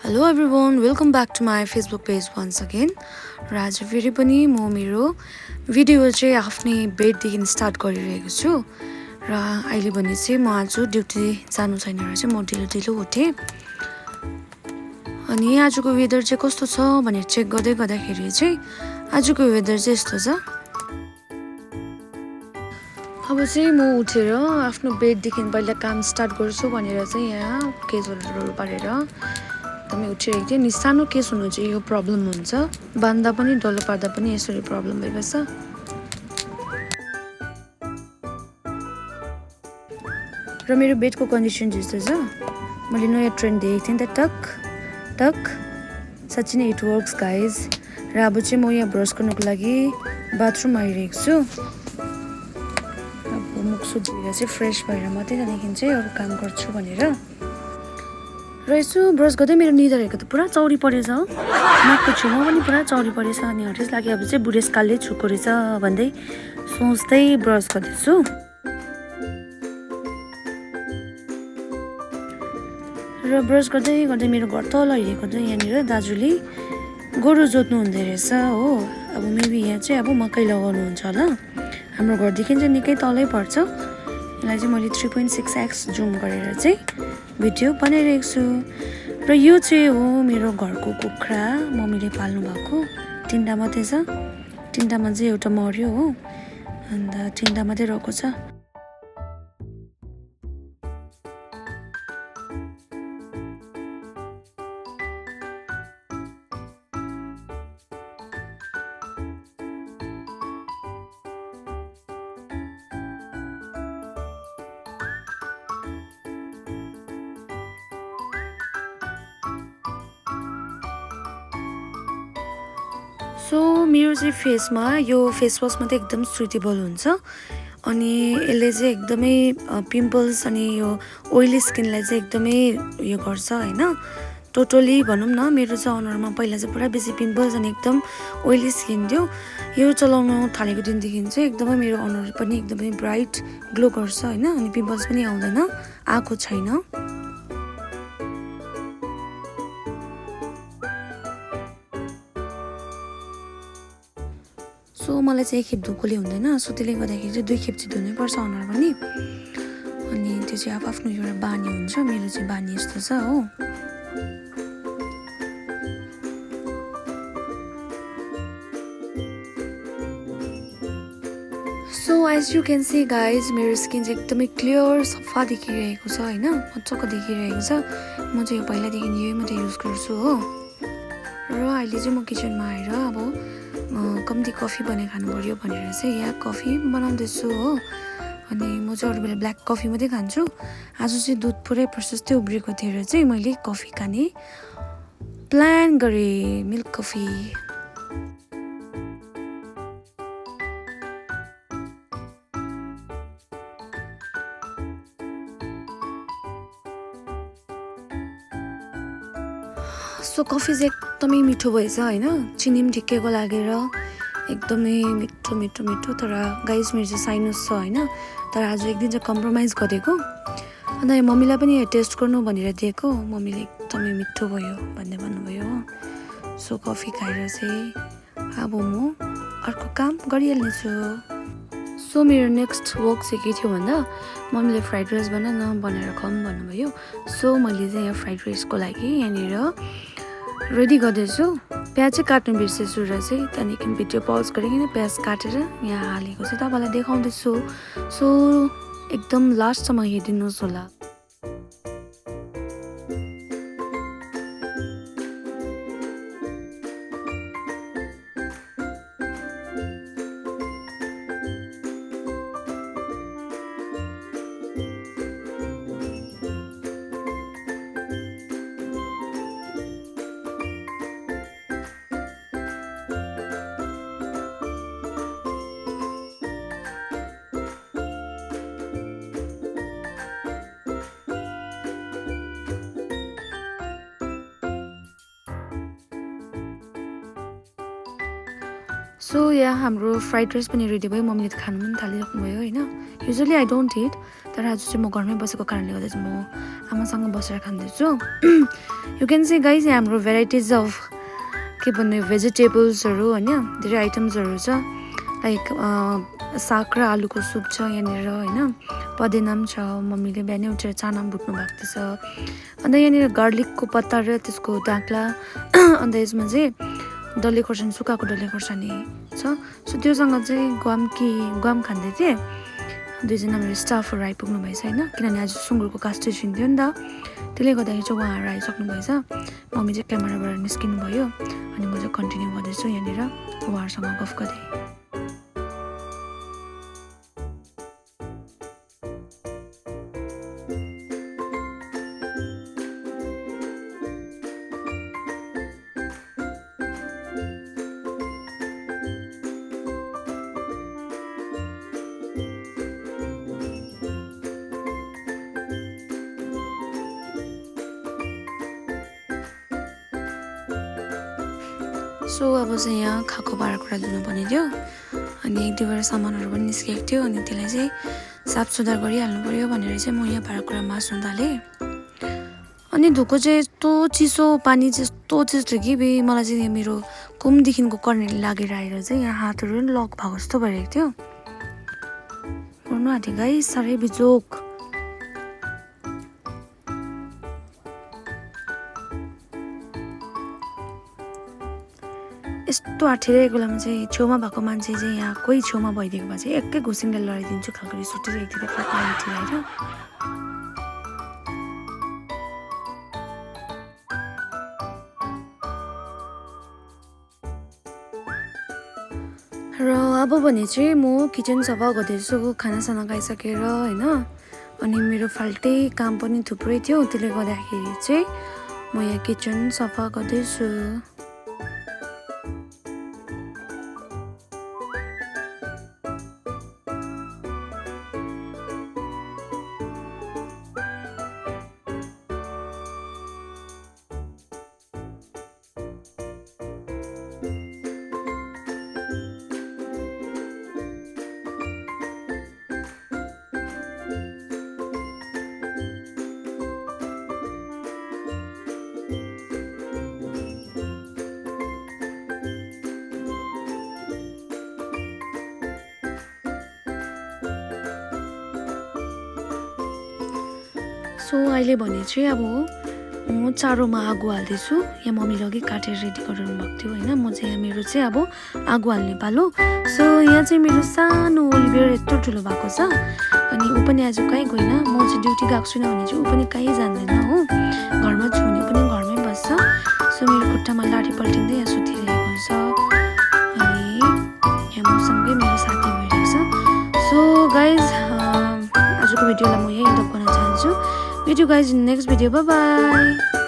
Hello everyone, welcome back to my Facebook page once again. र आज फेरि पनि म मेरो भिडियो चाहिँ आफ्नै बेडदेखि स्टार्ट गरिरहेको छु र अहिले भने चाहिँ म आज ड्युटी जानु छैन र चाहिँ म ढिलो उठेँ अनि आजको वेदर चाहिँ कस्तो छ भनेर चेक गर्दाखेरि चाहिँ आजको वेदर चाहिँ यस्तो छ। अब चाहिँ म उठेर आफ्नो बेडदेखि पहिला काम स्टार्ट गर्छु भनेर चाहिँ यहाँ केसहरू पारेर एकदमै उठिरहेको थिएँ। नि सानो केस हुनु चाहिँ यो प्रब्लम हुन्छ, बान्दा पनि डल्लो पार्दा पनि यसरी प्रब्लम भइबस्छ। र मेरो बेडको कन्डिसन जस्तो छ, मैले नयाँ ट्रेन्ड देखेको थिएँ नि त टक साँच्चै नै इट वर्क्स गाइज। र अब चाहिँ म यहाँ ब्रस गर्नुको लागि बाथरुम आइरहेको छु। अब मुख सुख धोएर चाहिँ फ्रेस भएर मात्रै त्यहाँदेखि चाहिँ अरू काम गर्छु भनेर र यसो ब्रस गर्दै मेरो निधारहेको त पुरा चौरी परेछ हो, नाकको छेउमा पनि पुरा चौरी परेछ। अनि हरेस लाग्यो अब चाहिँ बुढेसकालले छुको रहेछ भन्दै सोच्दै ब्रस गर्दैछु। र ब्रस गर्दै मेरो घर तल हेरेको चाहिँ यहाँनिर दाजुले गोरु जोत्नु हुँदो रहेछ हो। अब मेबी यहाँ चाहिँ अब मकै लगाउनुहुन्छ होला। हाम्रो घरदेखि चाहिँ निकै तलै पर्छ। यसलाई चाहिँ मैले 3.6x जुम गरेर चाहिँ भिडियो बनाइरहेको छु। र यो चाहिँ हो मेरो घरको कुखुरा, मम्मीले पाल्नु भएको। 3टा मात्रै छ, 3टामा चाहिँ एउटा मर्यो हो, अन्त 3टा मात्रै रहेको छ। सो मेरो चाहिँ फेसमा यो फेस वास मात्रै एकदम सुटेबल हुन्छ अनि यसले चाहिँ एकदमै पिम्पल्स अनि यो ओइली स्किनलाई चाहिँ एकदमै यो गर्छ हैन। टोटली भनौँ न, मेरो चाहिँ अनुहारमा पहिला चाहिँ पुरा बेसी पिम्पल्स अनि एकदम ओइली स्किन थियो। यो चलाउन थालेको दिनदेखि चाहिँ एकदमै मेरो अनुहार पनि एकदमै ब्राइट ग्लो गर्छ हैन, अनि पिम्पल्स पनि आउँदैन, आएको छैन। सो मलाई चाहिँ एक खेप धोकोले हुँदैन, सो त्यसले गर्दाखेरि चाहिँ 2 खेप चाहिँ धुनैपर्छ अनुहार पनि। अनि त्यो चाहिँ आफ्नो एउटा बानी हुन्छ, मेरो चाहिँ बानी यस्तो छ हो। So as you can see guys, मेरो स्किन चाहिँ एकदमै क्लियर सफा देखिरहेको छ हैन, मजाको देखिरहेको छ। म चाहिँ यो पहिलादेखि यही मात्रै युज गर्छु हो। र अहिले चाहिँ म किचनमा आएर अब कम्ती कफी बनाइ खानु पर्यो भनेर चाहिँ यहाँ कफी बनाउँदैछु हो। अनि म चाहिँ अरू बेला ब्ल्याक कफी मात्रै खान्छु। आज चाहिँ दुध पुरै प्रशस्तै उब्रिएको थिएर चाहिँ मैले कफी खाने प्लान गरेँ, मिल्क कफी। सो कफी चाहिँ एकदमै मिठो भएछ हैन, चिनी पनि ठिक्कैको लागेर एकदमै मिठो। तर गाइस मेरो चाहिँ साइनस छ हैन, तर आज एक दिन चाहिँ कम्प्रोमाइज गरेको। अन्त मम्मीलाई पनि टेस्ट गर्नु भनेर दिएको, मम्मीले एकदमै मिठो भयो भन्दै भन्नुभयो हो। सो कफी खाएर चाहिँ अब म अर्को काम गरिहाल्नेछु। सो मेरो नेक्स्ट वर्क चाहिँ के थियो भन्दा मम्मीले फ्राइड राइस बनाएर खुवाऊँ भन्नुभयो। सो मैले चाहिँ यहाँ फ्राइड राइसको लागि यहाँनिर रेडी गर्दैछु। प्याज चाहिँ काट्नु बिर्सेछु र चाहिँ त्यहाँदेखि भिडियो पज गरिकन प्याज काटेर यहाँ हालेको चाहिँ तपाईँलाई देखाउँदैछु। सो एकदम लास्टसम्म हेरिदिनुहोस् होला। सो यहाँ हाम्रो फ्राइड राइस पनि रेडी भयो मम्मीले त खानु पनि थालिराख्नु भयो होइन युजली आई डोन्ट इट तर आज चाहिँ म घरमै बसेको कारणले गर्दा चाहिँ म आमासँग बसेर खाँदैछु यु क्यान सी गाइज यहाँ हाम्रो भेराइटिज अफ के भन्ने भेजिटेबल्सहरू होइन धेरै आइटम्सहरू छ लाइक साग र आलुको सुप छ यहाँनिर होइन पदेना पनि छ मम्मीले बिहानै उठेर चाना भुट्नु भएको थिएछ अन्त यहाँनिर गार्लिकको पत्ता र त्यसको डाक्ला अन्त यसमा चाहिँ डल्ले खोर्सानी सुकाएको डल्ले खोर्सानी छ सो त्योसँग चाहिँ गुवाम खाँदै थिएँ दुईजना मेरो स्टाफहरू आइपुग्नु भएछ होइन किनभने आज सुँगुरको कास्टेसन थियो नि त त्यसले गर्दाखेरि चाहिँ उहाँहरू आइसक्नु भएछ मम्मी चाहिँ क्यामेराबाट निस्किनु भयो अनि म चाहिँ कन्टिन्यू गर्दैछु यहाँनिर उहाँहरूसँग गफ गर्दै सो अब चाहिँ यहाँ खाएको भाँडाकुँडा धुनुपर्ने थियो अनि एक दुईवटा सामानहरू पनि निस्केको थियो अनि त्यसलाई चाहिँ साफ सुधार गरिहाल्नु पऱ्यो भनेर चाहिँ म यहाँ भाँडाकुँडा माझ्नु थालेँ अनि धोको चाहिँ यस्तो चिसो पानी चाहिँ यस्तो चिसो थियो कि मलाई चाहिँ मेरो कुमदेखिको कर्नेल लागेर आएर चाहिँ यहाँ हातहरू पनि लक भएको जस्तो भइरहेको थियो गर्नु आँटे गाई साह्रै बिजोक यस्तो आठिरहेको बेलामा चाहिँ छेउमा भएको मान्छे चाहिँ यहाँ कोही छेउमा भइदिएको भए चाहिँ एकै घुसिङले लडाइदिन्छु खालको रिस उठिरहेको थियो पानी उठिरहेर र अब भने चाहिँ म किचन सफा गर्दैछु खानासाना खाइसकेर होइन अनि मेरो फाल्टै काम पनि थुप्रै थियो त्यसले गर्दाखेरि चाहिँ म यहाँ किचन सफा गर्दैछु सो अहिले भने चाहिँ अब म चारोमा आगो हाल्दैछु यहाँ मम्मीले अघि काटेर रेडी गरिरहनु भएको थियो होइन म चाहिँ यहाँ मेरो चाहिँ अब आगो हाल्ने पालो सो यहाँ चाहिँ मेरो सानो ओलिभियर यत्रो ठुलो भएको छ अनि ऊ पनि आज कहीँ गएन म चाहिँ ड्युटी गएको छुइनँ भने चाहिँ ऊ पनि कहीँ जान्दैन हो घरमा छु भने पनि घरमै बस्छ सो मेरो खुट्टामा लाठी पल्टिँदै यहाँ सुतिरहेको छ अनि यहाँ मसँगै मेरो साथी भइरहेको छ सो गाइज आजको भिडियोलाई म यहीँ एन्ड अप गर्न चाहन्छु Meet you guys in the next video. Bye bye.